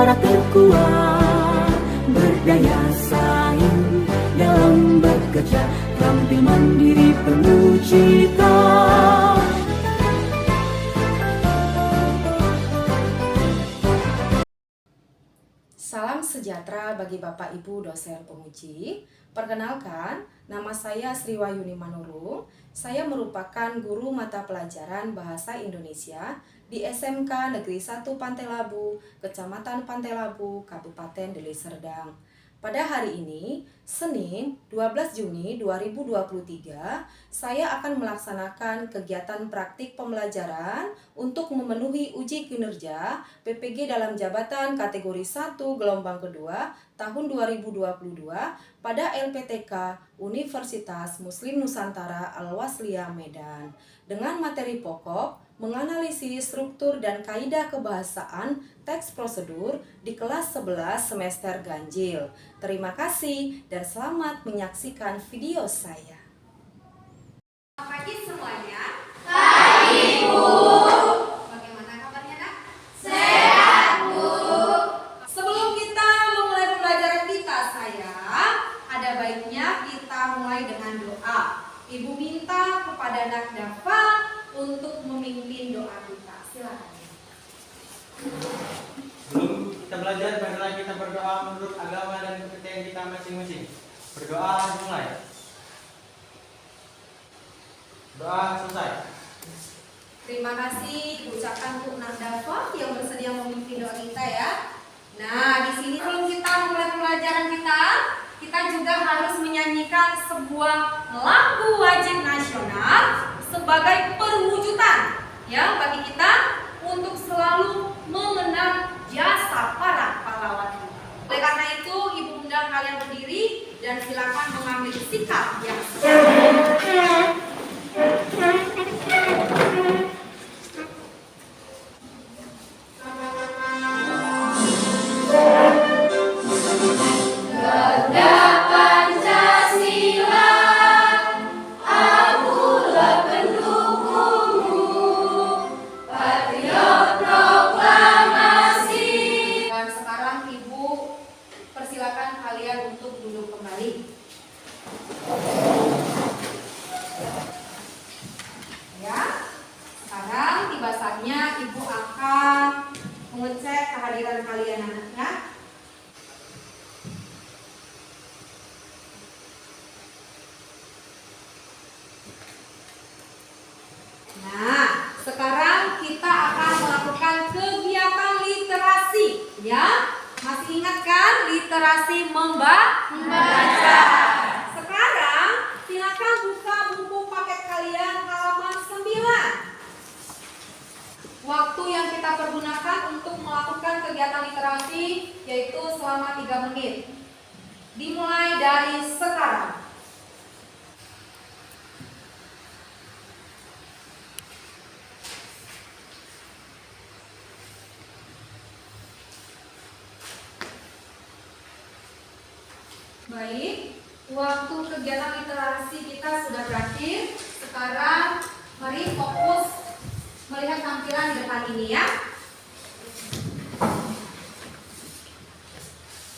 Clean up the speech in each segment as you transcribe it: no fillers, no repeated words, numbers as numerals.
negara terkuat, berdaya saing dalam bekerja, tampil mandiri penuh cita. Salam sejahtera bagi Bapak Ibu dosen penguji. Perkenalkan, nama saya Sri Wahyuni Manurung. Saya merupakan guru mata pelajaran Bahasa Indonesia di SMK Negeri 1 Pantai Labu, Kecamatan Pantai Labu, Kabupaten Deli Serdang. Pada hari ini, Senin 12 Juni 2023, saya akan melaksanakan kegiatan praktik pembelajaran untuk memenuhi uji kinerja PPG dalam jabatan kategori 1 gelombang kedua tahun 2022 pada LPTK Universitas Muslim Nusantara Al-Wasliyah Medan dengan materi pokok menganalisis struktur dan kaidah kebahasaan teks prosedur di kelas 11 semester ganjil. Terima kasih dan selamat menyaksikan video saya. Selamat pagi semuanya. Pagi, Bu. Bagaimana kabarnya, Nak? Sehat, Bu. Sebelum kita memulai pembelajaran kita, ada baiknya kita mulai dengan doa. Ibu minta kepada Nak Dafa untuk memimpin doa kita. Silakan. Sebelum kita belajar, marilah kita berdoa menurut agama dan kepercayaan kita masing-masing. Berdoa mulai. Doa selesai. Terima kasih ucapan untuk Nak Dafa yang bersedia memimpin doa kita ya. Nah, di sini sebelum kita mulai pembelajaran kita juga harus menyanyikan sebuah lagu wajib nasional sebagai perwujudan ya bagi kita untuk selalu mengenang jasa para pahlawan kita. Oleh karena itu, Ibu undang kalian berdiri dan silakan mengambil sikap yang sehat. Ibu akan mengecek kehadiran kalian anaknya. Nah, sekarang kita akan melakukan kegiatan literasi, ya. Masih ingat kan literasi membaca? Sekarang silakan buka buku paket kalian halaman 9. Waktu yang kita pergunakan untuk melakukan kegiatan literasi yaitu selama 3 menit. Dimulai dari sekarang. Baik, waktu kegiatan literasi kita sudah berakhir. Sekarang mari fokus melihat tampilan di depan ini ya.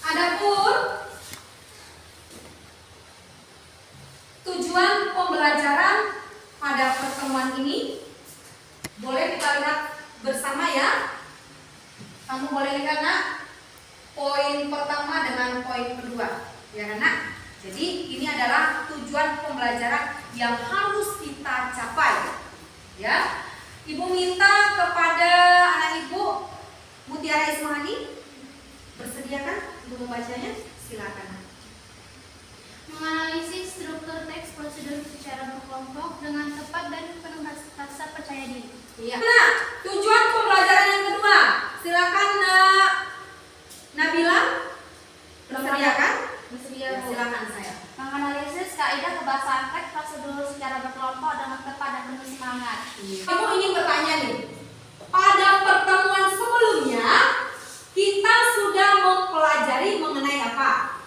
Adapun tujuan pembelajaran pada pertemuan ini boleh kita lihat bersama ya. Kamu boleh lihat Nak, poin pertama dengan poin kedua, ya kan Nak? Jadi ini adalah tujuan pembelajaran yang harus kita capai, ya. Ibu minta kepada anak Ibu Mutiara Ismahani bersediakan untuk membacanya. Silakan. Menganalisis struktur teks prosedur secara berkelompok dengan tepat dan penuh rasa percaya diri. Iya. Nah, tujuan pembelajaran yang kedua. Silakan Nabila bersediakan. Bersedia, Bu. Silakan saya. Menganalisis kaidah kebahasaan teks prosedur secara berkelompok dengan tepat dan penuh semangat. Kamu ingin bertanya nih, pada pertemuan sebelumnya kita sudah mempelajari mengenai apa?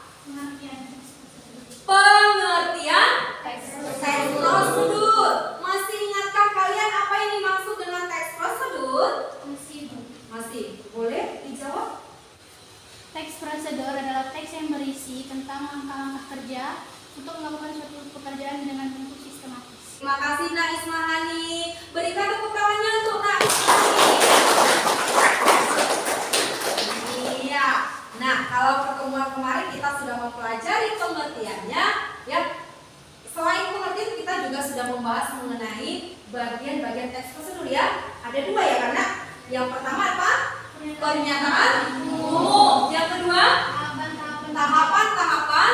Pengertian teks prosedur. Masih ingatkah kalian apa yang dimaksud dengan teks prosedur? Masih, Bu. Masih. Boleh dijawab? prosedur adalah teks yang berisi tentang langkah-langkah kerja untuk melakukan suatu pekerjaan dengan bentuk sistematis. Terima kasih Nak Ismahani. Berikan tepuk tangannya untuk Nak Ismahani. Iya. Nah, kalau pertemuan kemarin kita sudah mempelajari pengertiannya, ya. Selain pengertian kita juga sudah membahas mengenai bagian-bagian teks prosedur ya. Ada dua ya karena yang pertama apa? Pernyataan umum. Yang kedua, tahapan-tahapan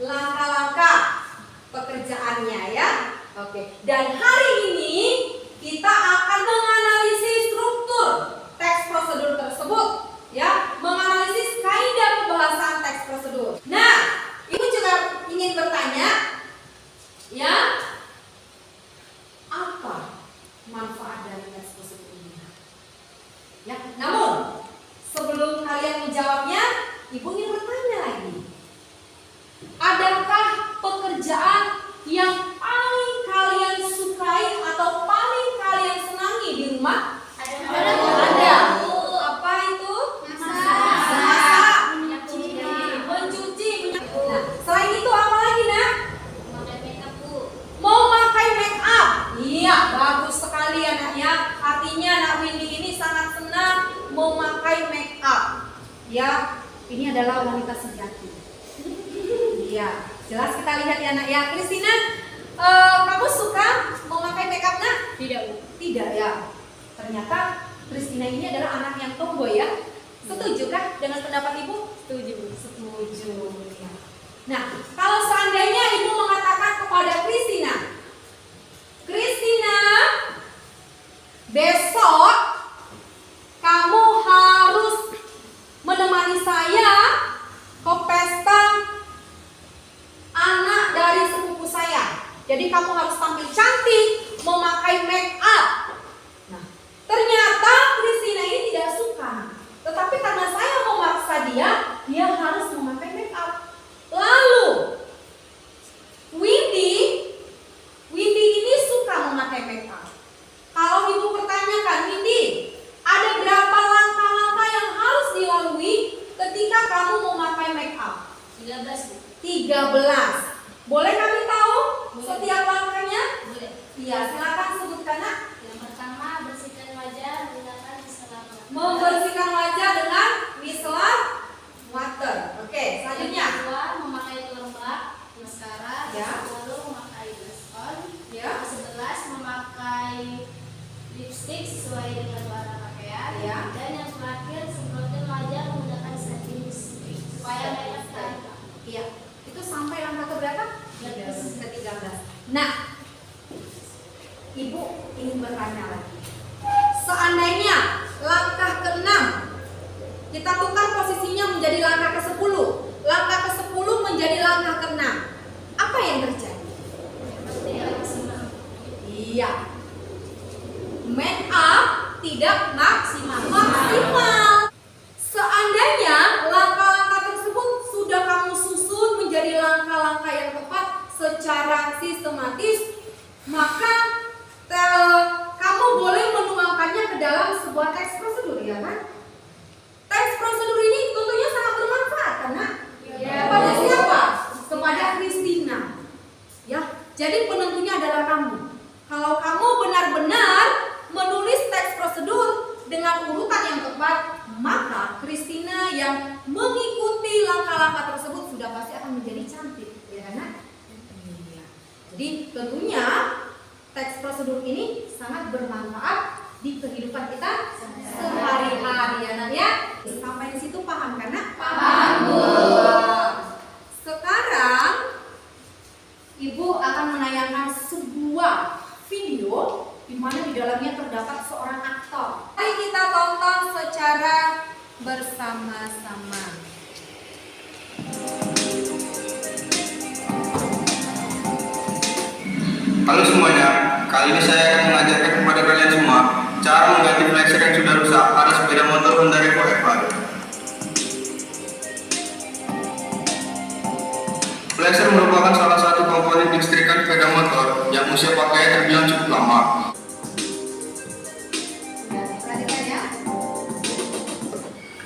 langkah-langkah pekerjaannya ya. Oke. Dan hari ini kita akan menganalisis struktur teks prosedur tersebut ya, menganalisis kaidah pembahasan teks prosedur. Nah, Ibu juga ingin bertanya ya, apa manfaat dari teks prosedur ini? Ya, namun sebelum kalian menjawabnya, Ibu ingin bertanya lagi. Adakah pekerjaan yang paling kalian sukai atau paling kalian senangi di rumah? Ada. Apa itu? Masak, mencuci. Nah, selain itu apa lagi, Nak? Memakai make up. Iya, bagus sekali anaknya. Artinya Nak Windy ini sangat senang memakai make up. Ya, ini adalah wanita sejati. Iya, jelas kita lihat ya Nak ya. Christina, kamu suka memakai make up Nak? Tidak ya. Ternyata Christina ini adalah anak yang tomboy ya. Setuju kah dengan pendapat Ibu? Setuju. Ya. Nah, kalau seandainya Ibu mengatakan kepada Christina, besok kamu harus menemani saya ke pesta anak dari sepupu saya. Jadi kamu harus tampil cantik, memakai make up. Nah, ternyata Christina ini tidak suka. Tetapi karena saya memaksa dia harus memakai make up. Lalu Windy ini suka memakai make up. Kalau Ibu pertanyakan, Windy, ada berapa langkah-langkah yang harus dilalui ketika kamu memakai make up? 13. Boleh kami tahu setiap langkahnya? Boleh. Iya, silakan sebutkan Nak. Yang pertama, bersihkan wajah menggunakan micellar water. Membersihkan wajah dengan micellar water. Oke, selanjutnya. Yang kedua, memakai pelembab, maskara, Ya. lalu memakai blush on. Ya. 11, memakai lipstick sesuai dengan warna pakaian. Ya. Dan yang terakhir, semprotin wajah menggunakan setting spray supaya makeup tarik. Iya. Itu sampai langkah ke berapa? Ke-13. Nah, Ibu ingin bertanya lagi. Seandainya langkah ke-6 kita tukar posisinya menjadi langkah ke-10, langkah ke-10 menjadi langkah ke-6, apa yang terjadi? Iya, make up tidak maksimal. Seandainya langkah-langkah tersebut sudah kamu susun menjadi langkah-langkah yang tepat secara sistematis, maka kamu boleh menuangkannya ke dalam sebuah teks prosedur, ya kan? Teks prosedur ini tentunya sangat bermanfaat karena kepada siapa? Kepada Christina. Ya, jadi penentunya adalah kamu. Kalau kamu benar-benar menulis teks prosedur dengan urutan yang tepat, maka Christina yang mengikuti langkah-langkah tersebut sudah pasti akan menjadi cantik, ya kan? Iya. Jadi tentunya teks prosedur ini sangat bermanfaat di kehidupan kita sehari-hari ya Nak ya. Sampai di situ paham kan Nak? Paham. Sekarang Ibu akan menayangkan sebuah video di mana di dalamnya terdapat seorang aktor. Mari kita tonton secara bersama-sama. Halo semuanya, kali ini saya akan mengajarkan kepada kalian semua cara mengganti flexer yang sudah rusak pada sepeda motor Honda Revo F1. Flexer merupakan salah satu komponen listrikan sepeda motor yang usia pakainya terbilang cukup lama.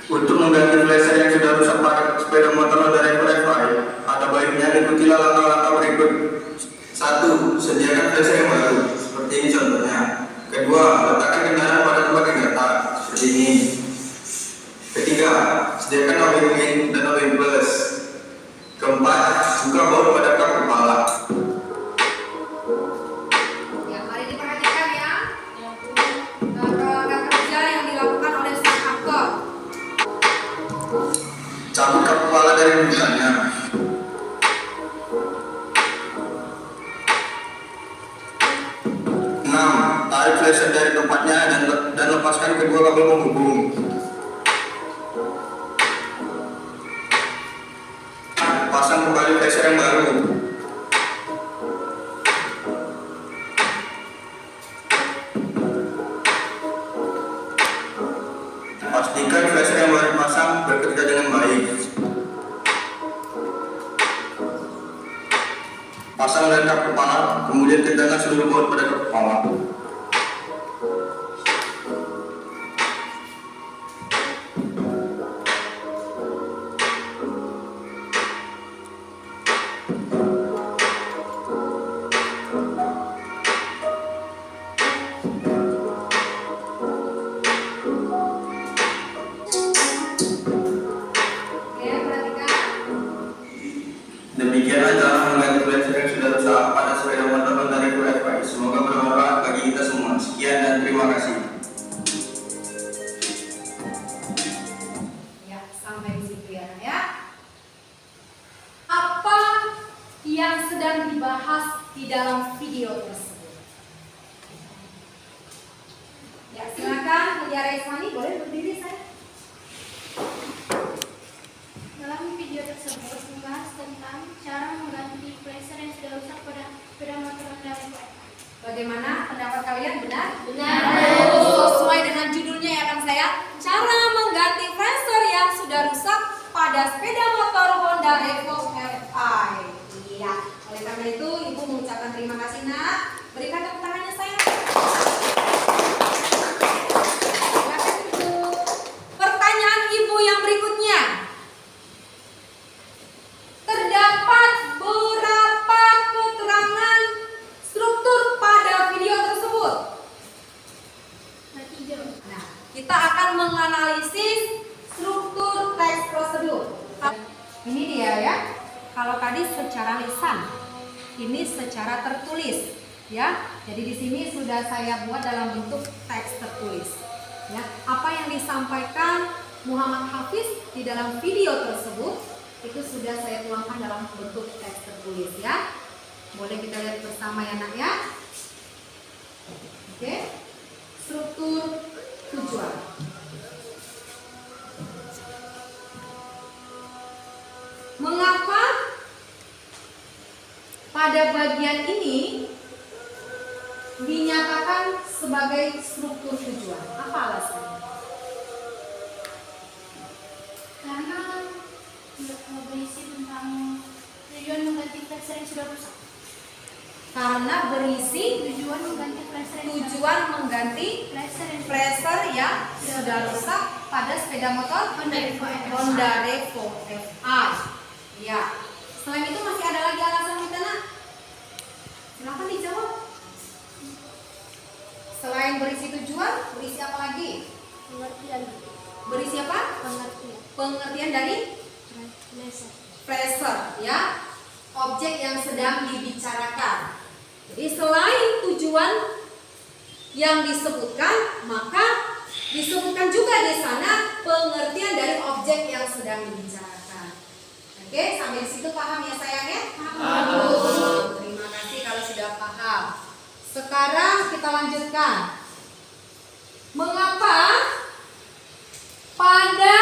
Untuk mengganti flexer yang sudah kepala dari rujukannya. 6. Tarik flasher dari tempatnya dan lepaskan kedua kabel penghubung. Pasang kembali flasher yang baru. Pastikan flasher yang baru dipasang bekerja dengan baik. Pasang dari kap kepala, kemudian tegakkan seluruh baut pada kap kepala. Oke, perhatikan. Demikianlah cara mengganti flasher yang sudah rusak pada sepeda motor Honda Revo FI. Semoga bermanfaat bagi kita semua. Sekian dan terima kasih. Ya, sampai di situ ya, Nak, ya. Apa yang sedang dibahas di dalam video tersebut? Ya, silakan Mutiara Ismani, boleh berdiri saya. Dalam video tersebut membahas tentang cara mengganti flasher yang sudah rusak pada sepeda motor Honda Revo. Bagaimana pendapat kalian, benar? Benar. Sesuai dengan judulnya ya kan saya, cara mengganti flasher yang sudah rusak pada sepeda motor Honda Revo FI. Iya, oleh karena itu Ibu mengucapkan terima kasih, Nak. Berikan tepuk tangannya saya. Silakan, Ibu. Pertanyaan Ibu yang berikutnya. Terdapat berapa keterangan struktur pada video tersebut? Nah, kita akan menganalisis struktur teks prosedur. Ini dia ya. Kalau tadi secara lisan, ini secara tertulis, ya. Jadi di sini sudah saya buat dalam bentuk teks tertulis. Ya, apa yang disampaikan Muhammad Hafiz di dalam video tersebut itu sudah saya tuangkan dalam bentuk teks tertulis ya. Boleh kita lihat bersama ya, Nak, ya. Oke. Struktur tujuan. Mengapa pada bagian ini dinyatakan sebagai struktur tujuan? Apa alasannya? Karena berisi tentang tujuan mengganti flasher yang sudah rusak. Karena berisi Tujuan mengganti flasher yang tujuan mengganti flasher yang sudah rusak pada sepeda motor Honda Revo FI. Ya. Selain itu masih ada lagi alasan kita, Nak? Silakan dijawab. Selain berisi tujuan, berisi apa lagi? pengertian. Berisi apa? Pengertian. Pengertian dari flasher, ya. Objek yang sedang dibicarakan. Jadi selain tujuan yang disebutkan, maka disebutkan juga di sana pengertian dari objek yang sedang dibicarakan. Oke, sampai di situ paham ya sayang ya? Paham. Terima kasih kalau sudah paham. Sekarang kita lanjutkan. Mengapa pada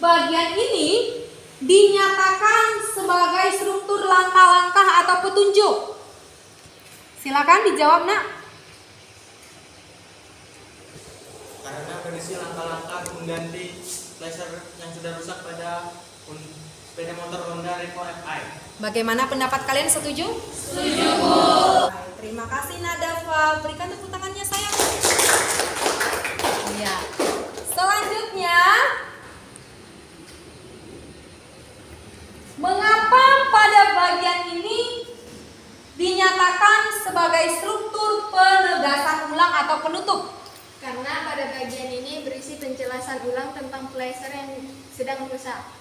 bagian ini dinyatakan sebagai struktur langkah-langkah atau petunjuk? Silakan dijawab, Nak. Karena berisi langkah-langkah mengganti flasher yang sudah rusak pada sepeda motor Honda Revo FI. Bagaimana pendapat kalian, setuju? Setuju. Terima kasih Nadafa. Berikan tepuk tangannya sayang. Iya. Selanjutnya, mengapa pada bagian ini dinyatakan sebagai struktur penegasan ulang atau penutup? Karena pada bagian ini berisi penjelasan ulang tentang flasher yang sedang rusak.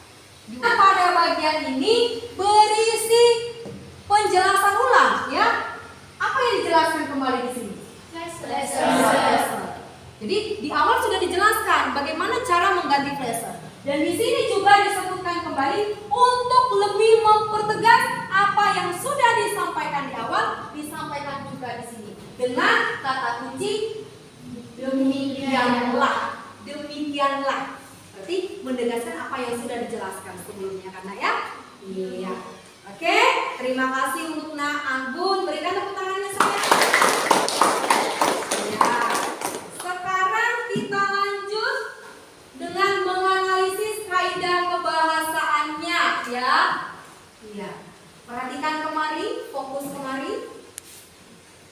Pada bagian ini berisi penjelasan ulang, ya. Apa yang dijelaskan kembali di sini? Flasher. Jadi di awal sudah dijelaskan bagaimana cara mengganti flasher. Dan di sini juga disebutkan kembali untuk lebih mempertegas apa yang sudah disampaikan di awal, disampaikan juga di sini dengan kata kunci demikianlah. Demikianlah. Berarti menegaskan apa yang sudah dijelaskan sebelumnya karena ya. Iya. Oke, terima kasih untuk Nak Anggun. Berikan tepuk tangannya saya. Ya. Sekarang kita lanjut dengan menganalisis kaidah kebahasaannya ya. Iya. Perhatikan kemari, fokus kemari.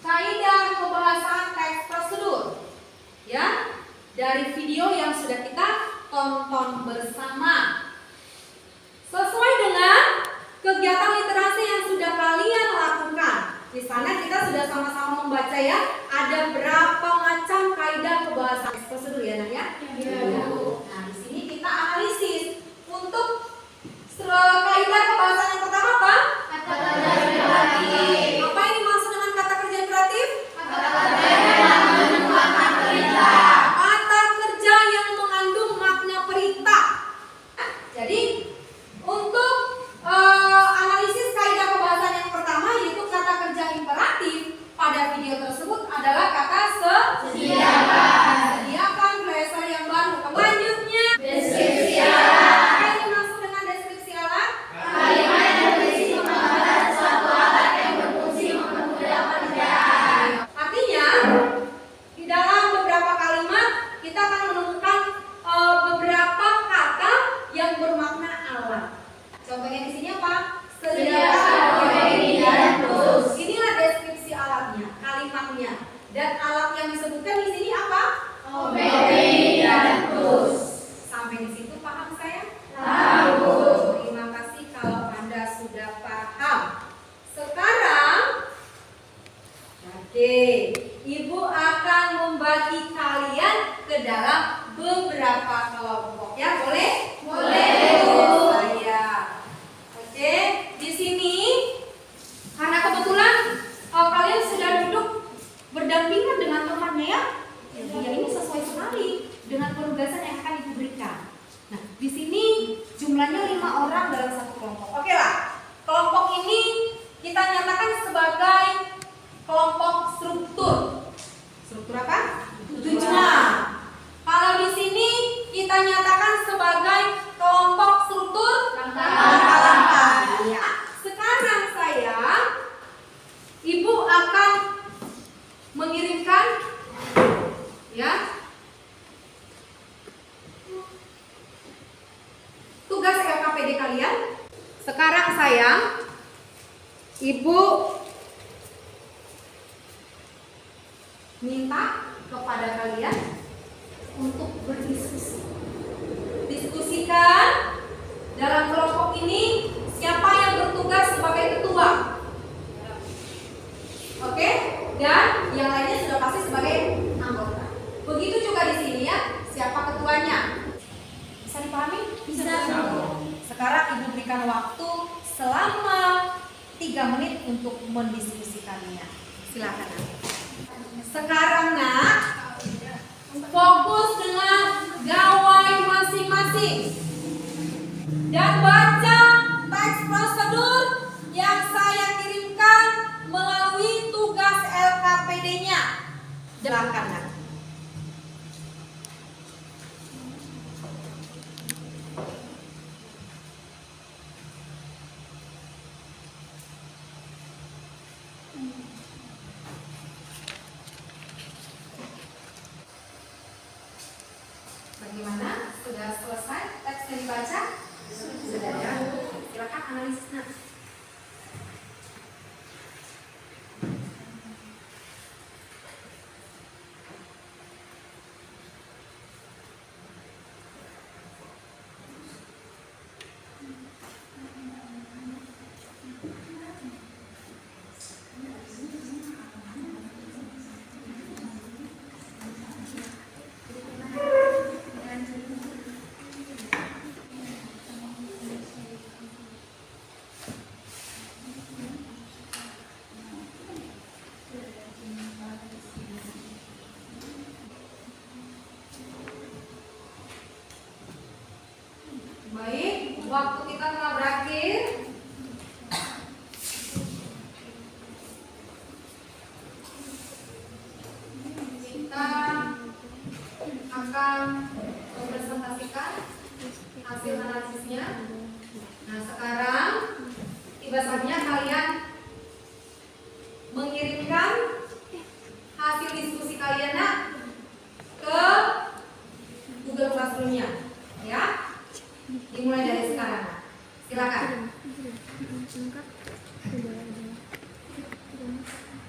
Kaidah kebahasaan teks prosedur. Ya. Dari video yang sudah kita tonton bersama. Sesuai dengan kegiatan literasi yang sudah kalian lakukan. Di sana kita sudah sama-sama membaca ya. Ada berapa macam kaidah kebahasaan teks prosedur ya Nak ya? Iya. Nah, di sini kita analisis untuk kaidah kebahasaan yang pertama apa? Kata kerja kreatif. Apa yang dimaksud dengan kata kerja kreatif? Kata kerja yang mengandung makna perintah. Kata kerja yang mengandung makna perintah. Jadi untuk analisis kaidah kebahasaan yang pertama yaitu kata kerja imperatif pada video tersebut adalah kata Sediakan. sediakan flasher yang baru. Selanjutnya Deskripsi alat. apa yang dimaksud dengan deskripsi alat? Kalimat yang berisi penggambaran suatu alat yang berfungsi mempermudah pekerjaan. Artinya di dalam beberapa kalimat kita akan menemukan beberapa kata yang bermakna alat. Contohnya di sini apa? Sediakan obeng dan terus. Inilah deskripsi alatnya, kalimatnya. Dan alat yang disebutkan di sini apa? Obeng dan terus. Sampai di situ paham saya? Tahu. Terima kasih kalau Anda sudah paham. Sekarang, oke, Ibu akan membagi kalian ke dalam beberapa kelompok. Ya, boleh? Boleh. Saya. Oke, di sini karena kebetulan kalian sudah duduk berdampingan dengan temannya ya. Ya ini sesuai sekali dengan penugasan yang akan Ibu berikan. Nah, di sini jumlahnya 5 orang dalam satu kelompok. Oke lah. Kelompok ini kita nyatakan sebagai kelompok struktur. Struktur apa? Tujuan. Kalau di sini kita nyatakan sebagai kelompok struktur langkah-langkah. Ya. Sekarang saya Ibu akan mengirimkan ya tugas LKPD kalian. Sekarang saya Ibu minta kepada kalian untuk berdiskusi. Diskusikan dalam kelompok ini siapa yang bertugas sebagai ketua. Oke? Dan yang lainnya sudah pasti sebagai anggota. Begitu juga di sini ya, siapa ketuanya? Bisa dipahami? Bisa. Sekarang Ibu berikan waktu selama 3 menit untuk mendiskusikannya. Silakan. Sekarang Nak, fokus dengan gawai masing-masing dan baca teks prosedur yang saya kirimkan melalui tugas LKPD-nya. Silakan Nak. Bagaimana? Sudah selesai teksnya dibaca? Sudah ya. Silakan analisisnya. Waktu kita telah berakhir. Kita akan mempresentasikan hasil analisisnya. Nah, sekarang tiba saatnya kalian mengirimkan hasil diskusi kalian ke Google Classroom-nya, ya. Dimulai dari sekarang. Silakan.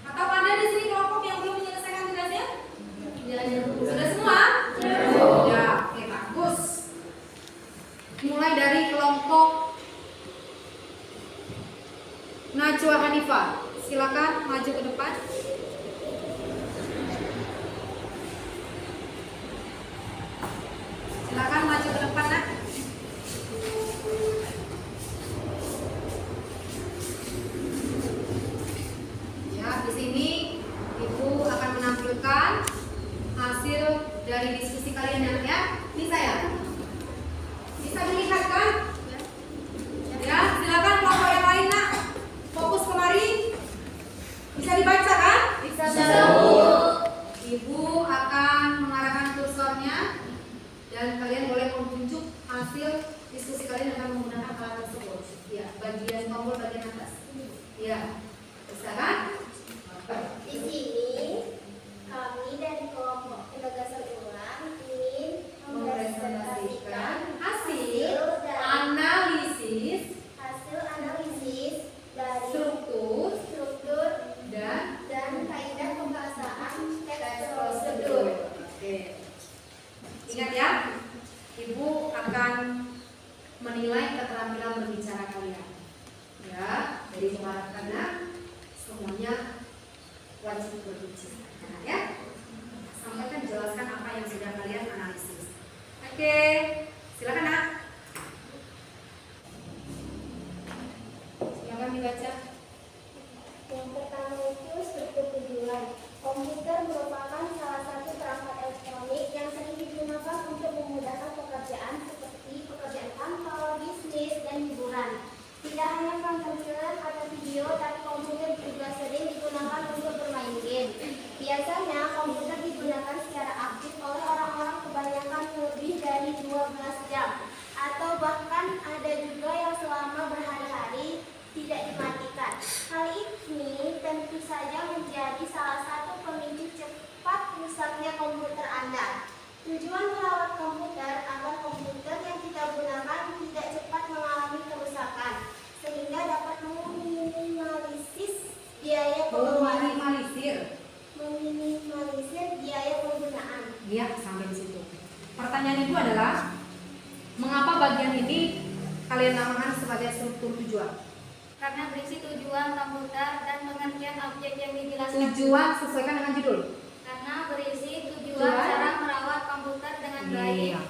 Atau ada di sini kelompok yang belum menyelesaikan tugasnya? Sudah semua? Ya, oke, bagus. Mulai dari kelompok Najwa Hanifah. Silakan maju ke depan. Silakan maju ke depan, Nak. Ya, di sini Ibu akan menampilkan hasil dari diskusi kalian ya. Ini saya. Bisa dilihat kan? Ya, silakan kelompok yang lain, Nak. Fokus kemari. Bisa dibaca kan? Bisa. Ibu akan mengarahkan kursornya dan kalian boleh menunjuk hasil diskusi kalian dengan menggunakan alat tersebut. Ya, bagian tombol bagian atas. Ya, bisa kan? Di sini kami dari kelompok penugasan ulang ingin mempresentasikan hasil analisis dari struktur dan kaidah pembahasan teks prosedur. Oke. Ingat ya, Ibu akan menilai keterampilan berbicara kalian. Ya, jadi mengharapkan semuanya wajib berbicara, ya. Sampaikan, jelaskan apa yang sudah kalian analisis. Oke, silakan, Nak. Silakan dibaca. Yang pertama itu struktur tujuan. Komputer merupakan salah satu perangkat elektronik yang sering digunakan untuk memudahkan pekerjaan seperti pekerjaan kantor, bisnis, dan hiburan. Tidak hanya panggilan atau video, tapi komputer juga sering digunakan untuk bermain game. Biasanya komputer digunakan secara aktif oleh orang-orang kebanyakan lebih dari 12 jam. Atau bahkan ada juga yang selama berhari-hari tidak dimatikan. Hal ini tentu saja menjadi salah satu pemicu cepat rusaknya komputer Anda. Tujuan merawat komputer agar komputer yang kita gunakan tidak cepat mengalami kerusakan, sehingga dapat meminimalisir biaya biaya penggunaan. Iya, sampai di situ. Pertanyaan Ibu adalah, mengapa bagian ini kalian namakan sebagai struktur tujuan? Karena berisi tujuan komputer dan pengertian objek yang dijelaskan. Tujuan sesuaikan dengan judul. Karena berisi tujuan cara merawat komputer dengan baik. Iya.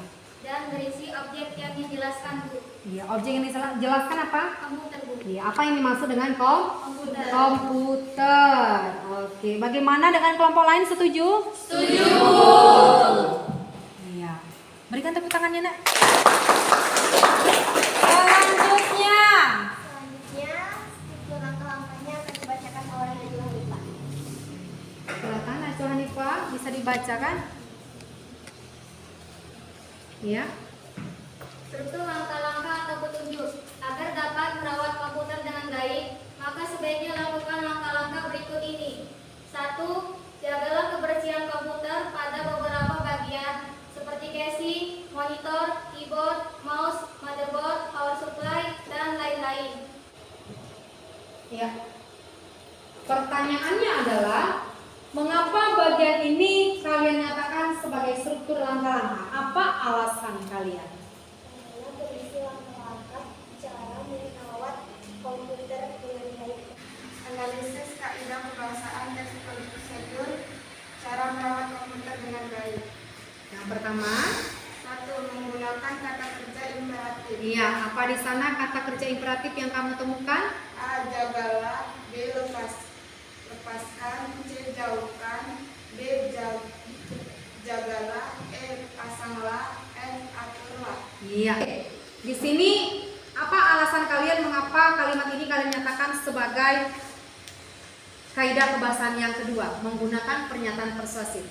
Dan berisi objek yang dijelaskan, Bu. Iya, objek yang dijelaskan apa? Komputer, Bu. Iya, apa yang dimaksud dengan Komputer. komputer? Oke, bagaimana dengan kelompok lain, setuju? Setuju. Iya. Berikan tepuk tangannya, Nak. Selanjutnya. Selanjutnya, struktur langkah-langkahnya akan dibacakan oleh Najwa Hanifah. Silakan Najwa Hanifah, bisa dibacakan? Iya. Struktur langkah-langkah atau petunjuk. Agar dapat merawat komputer dengan baik, maka sebaiknya lakukan langkah-langkah berikut ini. 1. Jagalah kebersihan komputer pada beberapa bagian seperti casing, monitor, keyboard, mouse, motherboard, power supply, dan lain-lain. Ya. Pertanyaannya adalah, mengapa bagian ini kalian nyatakan sebagai struktur langkah-langkah? Apa alasan kalian? Karena berisi langkah-langkah cara merawat komputer dengan baik. Analisis kaidah pembahasaan dan prosedur cara merawat komputer dengan baik. Yang pertama, 1. Menggunakan kata kerja imperatif. iya, apa di sana kata kerja imperatif yang kamu temukan? A. Jagalah. B. Lepaskan. C. Jauhkan. D. Jagalah. E. Pasanglah. F. Aturlah. Iya. Di sini Apa alasan kalian mengapa kalimat ini kalian nyatakan sebagai kaidah kebahasaan yang kedua, menggunakan pernyataan persuasif?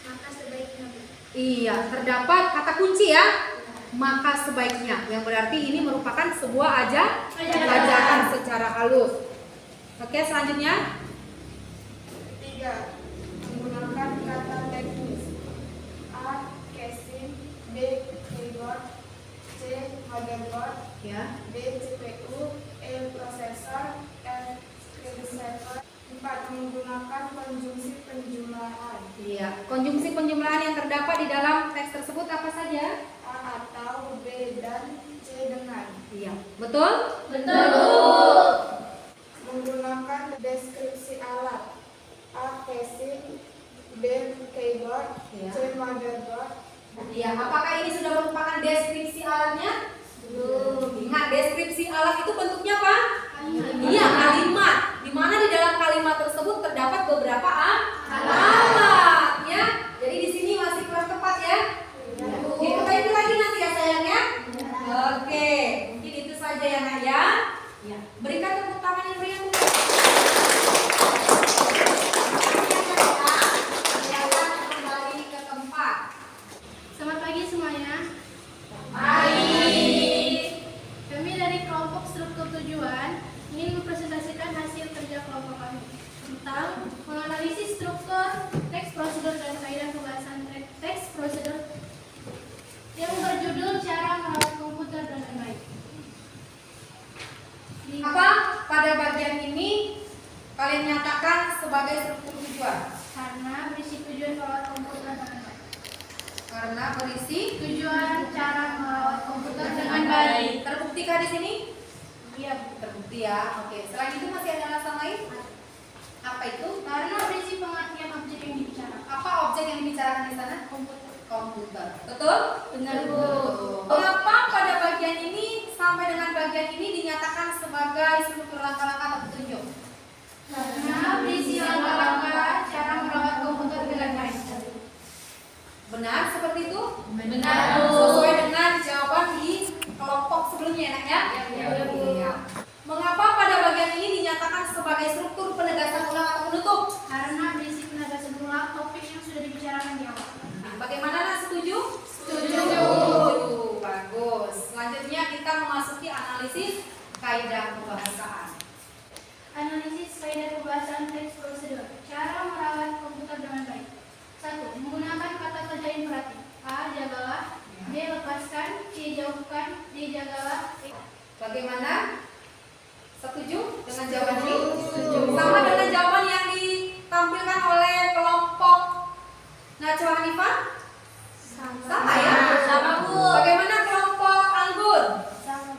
Maka sebaiknya. Iya, terdapat kata kunci ya. Maka sebaiknya, yang berarti ini merupakan sebuah ajakan secara halus. Oke, selanjutnya. 3. Menggunakan kata teknis. A. Casing, B. keyboard, C. motherboard, Ya. D. CPU, E. prosesor, F. receiver. 4. Menggunakan konjungsi penjumlahan. Iya, konjungsi penjumlahan yang terdapat di dalam teks tersebut apa saja? A. Atau, B. Dan, C. dengan. Iya, betul? Menggunakan deskripsi alat. A. casing, B. keyboard, Iya. C. motherboard. Iya, apakah ini sudah merupakan deskripsi alatnya? Belum. Ingat, deskripsi alat itu bentuknya apa? Iya, kalimat. Di mana di dalam kalimat tersebut terdapat beberapa alat, ya. Jadi di sini masih kurang tepat ya. Diperbaiki lagi nanti ya sayang ya. Oke, mungkin itu saja ya Nak ya. Ya. Berikan tepuk tangan yang meriah. Silakan kembali ke tempat. Selamat pagi semuanya. Baik. Kami dari kelompok struktur tujuan ingin mempresentasikan hasil kerja kelompok kami tentang menganalisis struktur teks prosedur dan kaidah pembahasan teks prosedur yang berjudul cara merawat komputer dengan baik. Apa pada bagian ini kalian nyatakan sebagai struktur tujuan? Karena berisi tujuan merawat komputer dengan baik. Karena berisi Tujuan cara merawat komputer dengan baik. baik. Terbuktikah di sini? Iya. Terbukti ya. Oke. Selain itu masih ada alasan lain? Apa itu? Karena berisi pengertian objek yang dibicarakan. Apa objek yang dibicarakan di sana? Komputer. Betul? Benar, Bu. Mengapa pada bagian ini sampai dengan bagian ini dinyatakan sebagai struktur langkah-langkah atau petunjuk? Karena berisi langkah-langkah cara merawat komputer dengan baik. Benar seperti itu? Benar, Bu. Sesuai dengan jawaban di kelompok sebelumnya Nak ya? Iya. Mengapa pada bagian ini dinyatakan sebagai struktur penegasan ulang atau penutup? Karena berisi penegasan ulang topik yang sudah dibicarakan di awal. Bagaimana Nak, setuju? Setuju. Bagus. Selanjutnya kita memasuki analisis kaidah pembahasaan. Analisis kaidah pembahasan teks prosedur. Cara merawat komputer dengan baik. 1. Menggunakan kata kerja imperatif. A. Jagalah. B. Lepaskan. C. Jauhkan. D. Jagalah. Bagaimana? Setuju dengan jawaban ini? Setuju. Sama dengan jawaban yang ditampilkan oleh kelompok Najwa Hanifah? Sama ya? Sama, Bu. Bagaimana kelompok Anggun? Sama.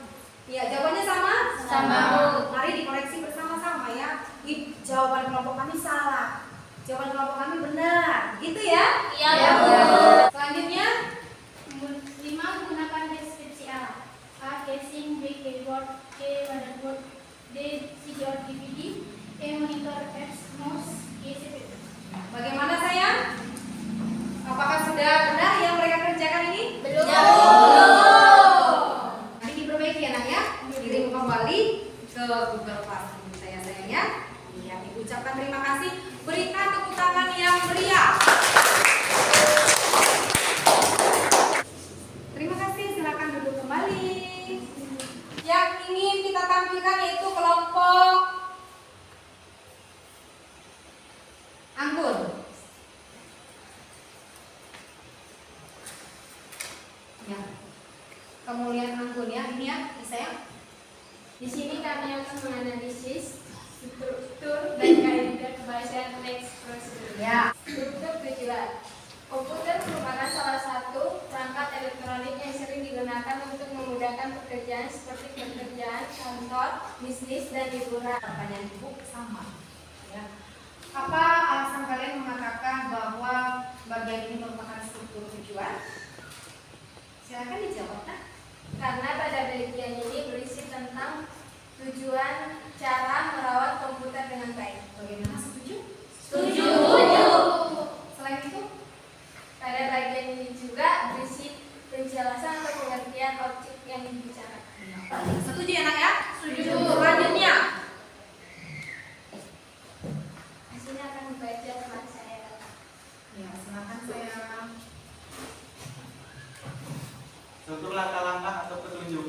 Iya, jawabannya sama? Sama, Bu. Mari dikoreksi bersama-sama ya. Jawaban kelompok kami salah. Jawaban kelompok kami benar. Gitu ya? Iya, Bu. Selanjutnya, 5. Menggunakan deskripsi alat. A. Casing. B. Keyboard. C. motherboard. D. CD or DVD. E. Monitor. F. mouse. G. CPU. bagaimana sayang? Apakah sudah benar yang mereka kerjakan ini? Belum. Nanti diperbaiki ya Nak ya. Kirim kembali ke Google Classroom saya sayang ya. Iya, Ibu ucapkan terima kasih. Berikan tepuk tangan yang meriah. Terima kasih, silakan duduk kembali. Yang ingin kita tampilkan yaitu kelompok Anggun. Ya. Kemuliaan Anggun ya, ini ya, saya. Di sini kami akan menganalisis struktur dan kaidah pembahasan teks prosedur. Ya. Struktur tujuan. Komputer merupakan salah satu perangkat elektronik yang sering digunakan untuk memudahkan pekerjaan seperti pekerjaan, kantor, bisnis, dan hiburan. Pertanyaan Ibu sama. Ya. Apa alasan kalian mengatakan bahwa bagian ini merupakan struktur tujuan? Silakan dijawab, Nak. Karena pada bagian ini berisi tentang tujuan cara merawat komputer dengan baik. Bagaimana, setuju? Setuju. Selain itu, Pada bagian ini juga berisi penjelasan atau pengertian objek yang dibicarakan. Setuju ya nak ya? Setuju. Selanjutnya. Hasilnya akan dibaca teman saya. Ya, silakan saya. Struktur langkah-langkah atau petunjuk.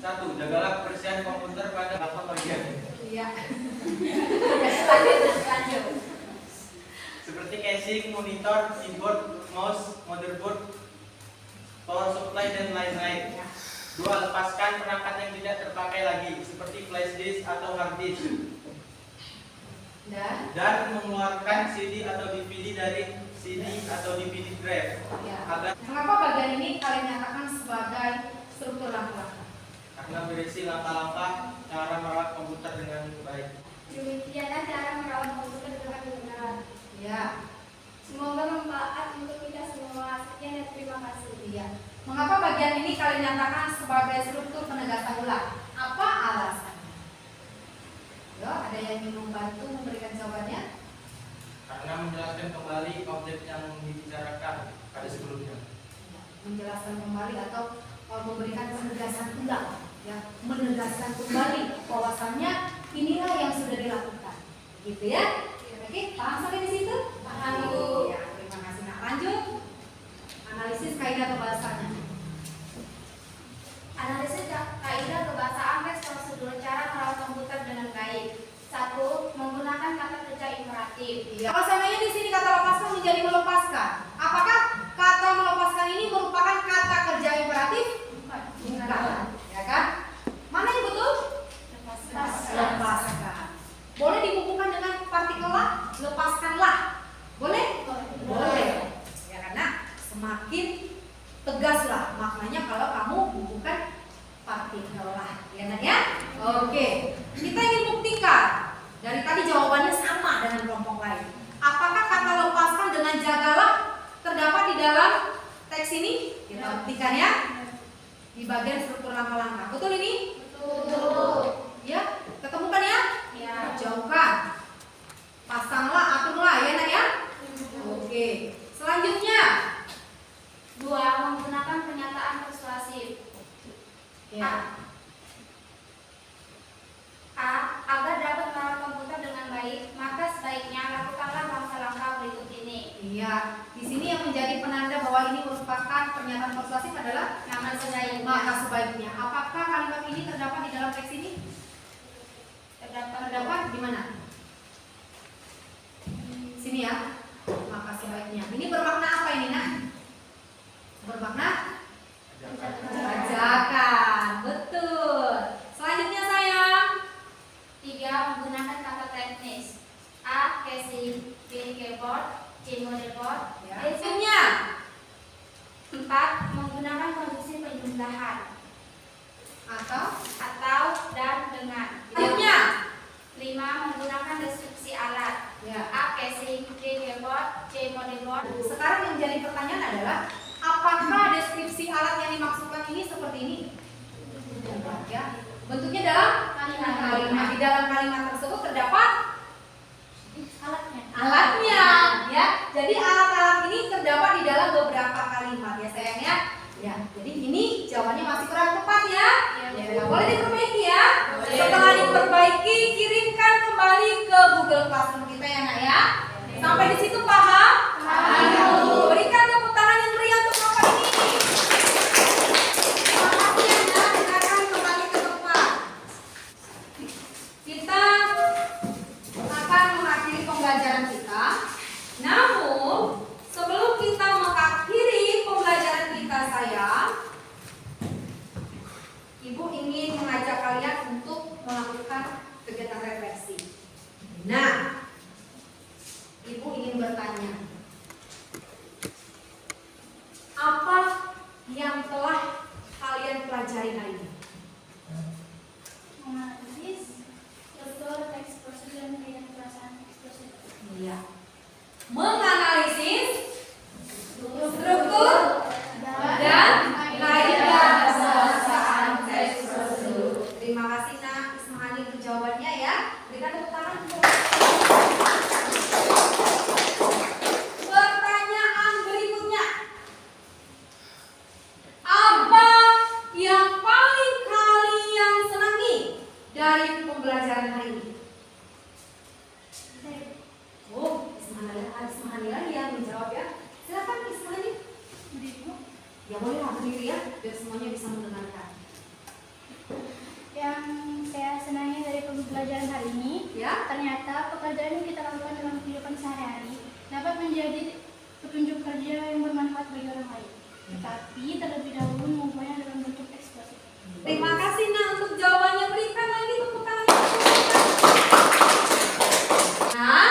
1. Jagalah kebersihan komputer pada beberapa bagian. Iya. Lanjut. Seperti casing, monitor, keyboard, mouse, motherboard, power supply, dan lain-lain. 2. Lepaskan perangkat yang tidak terpakai lagi, seperti flash disk atau hard disk. Dan mengeluarkan CD atau DVD dari CD atau DVD drive. Ya. Agar Mengapa bagian ini kalian nyatakan sebagai struktur langkah-langkah? karena berisi langkah-langkah cara merawat komputer dengan baik. Demikianlah cara merawat komputer dengan benar. Ya. Semoga bermanfaat untuk kita semua. Sekian dan terima kasih. Iya. Mengapa bagian ini kalian nyatakan sebagai struktur penegasan ulang? Apa alasannya? Yo, ada yang ingin membantu memberikan jawabannya? Karena menjelaskan kembali objek yang dibicarakan pada sebelumnya. Ya, menjelaskan kembali atau memberikan penegasan ulang, ya, menegaskan kembali bahwasannya inilah yang sudah dilakukan, gitu ya? Oke, paham sampai di situ? Paham, Bu. Ya, terima kasih. Nah, lanjut. Analisis kaidah kebahasannya. Analisis kaidah kebahasaan teks prosedur cara merawat komputer dengan baik. 1. Menggunakan kata kerja imperatif. Ya. Kalau seandainya di sini kata lepaskan menjadi melepaskan, apakah kata melepaskan ini merupakan kata kerja imperatif? Bukan, ya kan? Mana yang betul? Lepaskan. Boleh dibukukan dengan partikel lah? Lepaskanlah. Boleh? Boleh. Ya, karena semakin tegaslah maknanya kalau kamu bukukan partikel lah, ya kan ya? Oke, kita ingin buktikan. Dari tadi jawabannya sama dengan kelompok lain. Apakah kata lepaskan dengan jagalah terdapat di dalam teks ini? Kita buktikan ya. Di bagian struktur langkah-langkah. Betul ini? Betul. Ya, ketemukan ya? Ya. Jauhkan. Pasanglah, aturlah, ya nak ya? Oke. Selanjutnya. 2. Menggunakan pernyataan persuasif. Ya. A. Agar dapat merawat komputer dengan baik, maka sebaiknya lakukanlah langkah-langkah berikut ini. Iya. Di sini yang menjadi penanda bahwa ini merupakan pernyataan persuasif adalah Maka sebaiknya. maka sebaiknya. Apakah kalimat ini terdapat di dalam teks ini? Terdapat di mana? Sini ya. Maka sebaiknya. Ini bermakna apa ini, Nak? Bermakna ajakan. Betul. Selanjutnya sayang. 3. Menggunakan kata teknis. A. Casing, B. Keyboard, C. motherboard, Ya. D. Selanjutnya. 4. Menggunakan konstruksi penjumlahan Atau dan dengan. selanjutnya. 5. Menggunakan deskripsi alat. Ya. A. Casing, B. Keyboard, C. motherboard. Sekarang yang jadi pertanyaan adalah apakah deskripsi alat yang dimaksudkan ini seperti ini? Ya. Bentuknya dalam kalimat. Di dalam kalimat tersebut terdapat alatnya, ya. Jadi alat-alat ini terdapat di dalam beberapa kalimat, ya sayang ya. Ya. Jadi ini jawabannya masih kurang tepat ya. Ya, boleh diperbaiki ya. Setelah diperbaiki, kirimkan kembali ke Google Classroom kita ya nak ya. Sampai di situ paham? Paham. Berikan tepuk tangan yang meriah untuk Bapak ini. Makasih ya nak, silakan kembali ke tempat. Kita akan mengakhiri pembelajaran kita. Namun, sebelum kita mengakhiri pembelajaran kita sayang, Ibu ingin mengajak kalian untuk melakukan kegiatan refleksi. Nah, Ibu ingin bertanya, apa yang telah kalian pelajari hari ini? Menganalisis struktur teks prosedur dan kaidah perasaan teks prosedur. Iya. Menganalisis struktur dan kaidah bahasaan teks prosedur. Terima kasih Nak Ismahani untuk jawabannya ya. Berikan tepuk tangan untuk pertanyaan berikutnya. Apa nyata, pekerjaan yang kita lakukan dalam kehidupan sehari-hari dapat menjadi petunjuk kerja yang bermanfaat bagi orang lain. Tetapi terlebih dahulu mengubahnya dalam bentuk ekspresi. Terima kasih Nak untuk jawabannya. Berikan lagi tepuk tangan. Nah,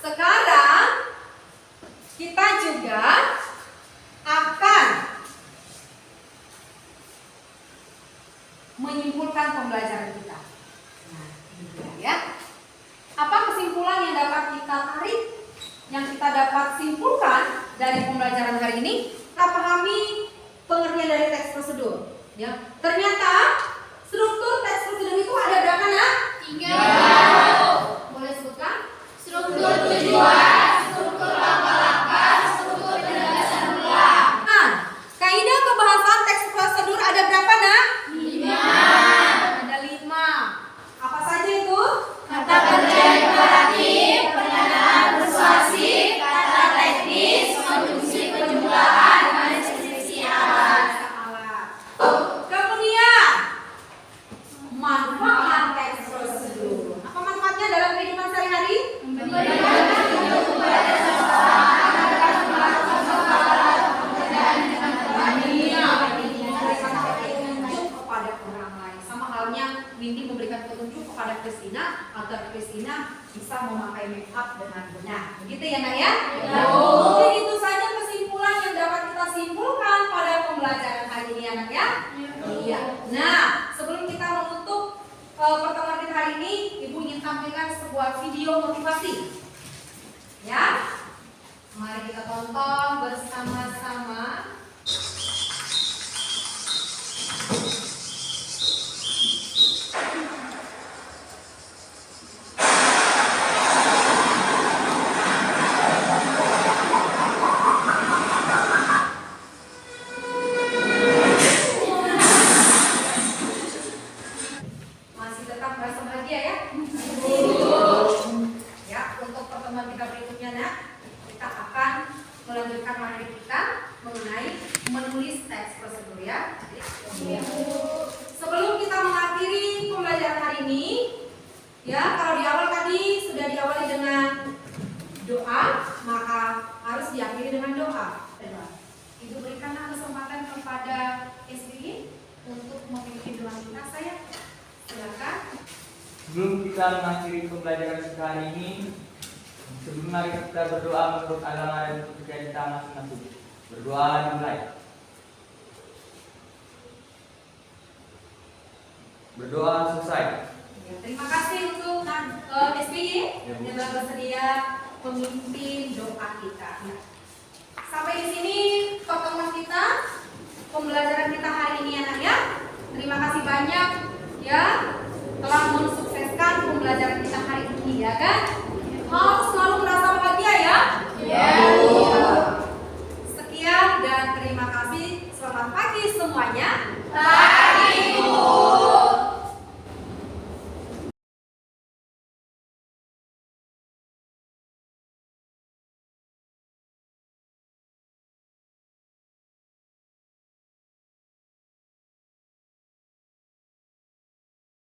sekarang kita juga akan menyimpulkan pembelajaran kita. Nah, ini dia ya. Apa kesimpulan yang dapat kita tarik, yang kita dapat simpulkan dari pembelajaran hari ini? Kita pahami pengertian dari teks prosedur. Ya, ternyata struktur teks prosedur itu ada berapa Nak? 3. Boleh sebutkan? Struktur tujuan, struktur langkah-langkah, struktur penegasan ulang. Nah, kaidah kebahasaan teks prosedur ada berapa Nak? 5. Ada 5. Apa saja itu? Kata kerja imperatif, pendanaan persuasif, kata teknis, konjungsi penjumlahan, dan deskripsi alat. Kemudian manfaat teks prosedur. Apa manfaatnya dalam kehidupan sehari-hari? Memberikan petunjuk kepada orang lain. Sama halnya Windy memberikan petunjuk kepada Christina agar Christina bisa memakai make up dengan benar. Begitu ya Nak ya? Mungkin itu saja kesimpulan yang dapat kita simpulkan pada pembelajaran hari ini Anak ya? Iya. Nah, sebelum kita menutup pertemuan kita hari ini, Ibu ingin tampilkan sebuah video motivasi. Ya? Mari kita tonton bersama-sama. Masih tetap merasa bahagia ya? Ya, untuk pertemuan kita berikutnya Nak, kita akan melanjutkan materi kita mengenai menulis teks prosedur ya. Sebelum kita mengakhiri pembelajaran hari ini, ya kalau di awal tadi sudah diawali dengan doa, maka harus diakhiri dengan doa. Ibu berikanlah kesempatan kepada SBY untuk memimpin doa kita, saya. Silakan. Sebelum kita mengakhiri pembelajaran kita hari ini, sebelum mari kita berdoa menurut agama dan kepercayaan kita masing-masing. Berdoa dimulai. Berdoa selesai. Ya, terima kasih untuk SBY yang telah bersedia memimpin doa kita. Ya. Sampai di sini pertemuan kita, pembelajaran kita hari ini Anak ya. Terima kasih banyak ya telah mensukseskan pembelajaran kita hari ini ya kan. Harus